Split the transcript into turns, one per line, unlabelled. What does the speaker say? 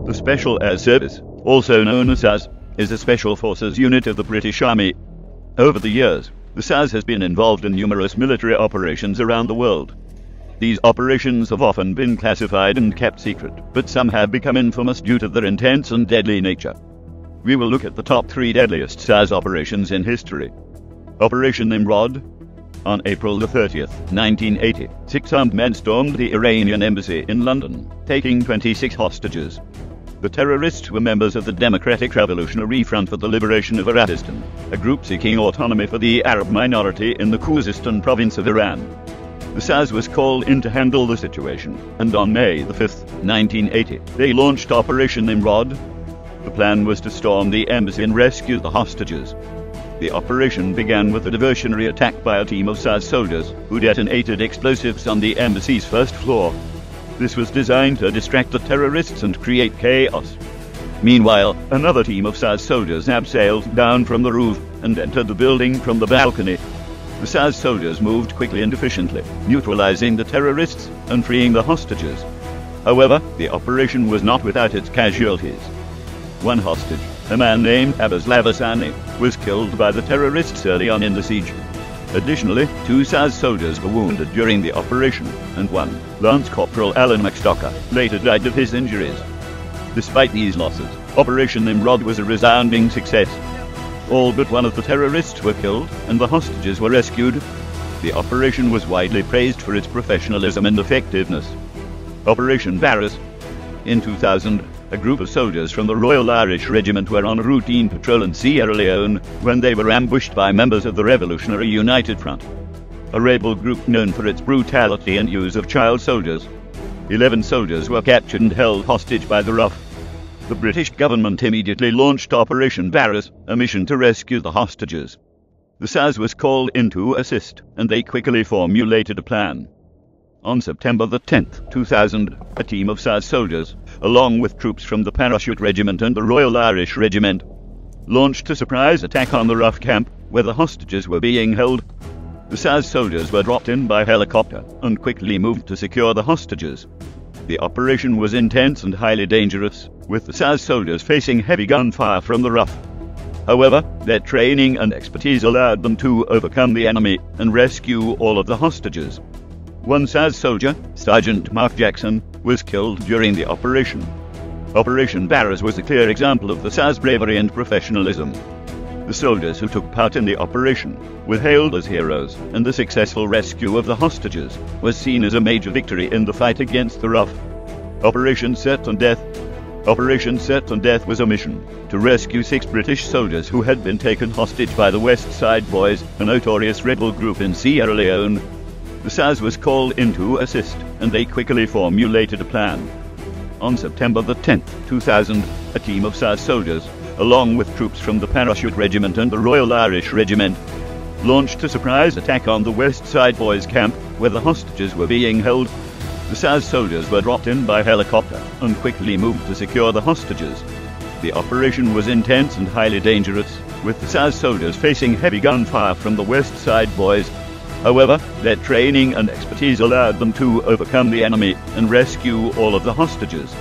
The Special Air Service, also known as SAS, is a special forces unit of the British Army. Over the years, the SAS has been involved in numerous military operations around the world. These operations have often been classified and kept secret, but some have become infamous due to their intense and deadly nature. We will look at the top 3 deadliest SAS operations in history. Operation Nimrod. On April 30th, 1980, 6 armed men stormed the Iranian embassy in London, taking 26 hostages. The terrorists were members of the Democratic Revolutionary Front for the Liberation of Iran, a group seeking autonomy for the Arab minority in the Khuzestan province of Iran. The SAS was called in to handle the situation, and on May 5th, 1980, they launched Operation Nimrod. The plan was to storm the embassy and rescue the hostages. The operation began with a diversionary attack by a team of SAS soldiers, who detonated explosives on the embassy's first floor. This was designed to distract the terrorists and create chaos. Meanwhile, another team of SAS soldiers abseiled down from the roof and entered the building from the balcony. The SAS soldiers moved quickly and efficiently, neutralizing the terrorists and freeing the hostages. However, the operation was not without its casualties. One hostage, a man named Abbas Lavasani, was killed by the terrorists early on in the siege. Additionally, 2 SAS soldiers were wounded during the operation, and one, Lance Corporal Alan McStocker, later died of his injuries. Despite these losses, Operation Nimrod was a resounding success. All but one of the terrorists were killed, and the hostages were rescued. The operation was widely praised for its professionalism and effectiveness. Operation Varus. In 2000, a group of soldiers from the Royal Irish Regiment were on a routine patrol in Sierra Leone when they were ambushed by members of the Revolutionary United Front, a rebel group known for its brutality and use of child soldiers. 11 soldiers were captured and held hostage by the RAF. The British government immediately launched Operation Varus, a mission to rescue the hostages. The SAS was called in to assist, and they quickly formulated a plan. On September 10, 2000, a team of SAS soldiers, along with troops from the Parachute Regiment and the Royal Irish Regiment, launched a surprise attack on the RAF camp, where the hostages were being held. The SAS soldiers were dropped in by helicopter and quickly moved to secure the hostages. The operation was intense and highly dangerous, with the SAS soldiers facing heavy gunfire from the RAF. However, their training and expertise allowed them to overcome the enemy and rescue all of the hostages. One SAS soldier, Sergeant Mark Jackson, was killed during the operation. Operation Varus was a clear example of the SAS bravery and professionalism. The soldiers who took part in the operation were hailed as heroes, and the successful rescue of the hostages was seen as a major victory in the fight against the RAF. Operation Certain Death. Operation Certain Death was a mission to rescue 6 British soldiers who had been taken hostage by the West Side Boys, a notorious rebel group in Sierra Leone. The SAS was called in to assist, and they quickly formulated a plan. On September 10, 2000, a team of SAS soldiers, along with troops from the Parachute Regiment and the Royal Irish Regiment, launched a surprise attack on the West Side Boys camp, where the hostages were being held. The SAS soldiers were dropped in by helicopter and quickly moved to secure the hostages. The operation was intense and highly dangerous, with the SAS soldiers facing heavy gunfire from the West Side Boys. However, their training and expertise allowed them to overcome the enemy and rescue all of the hostages.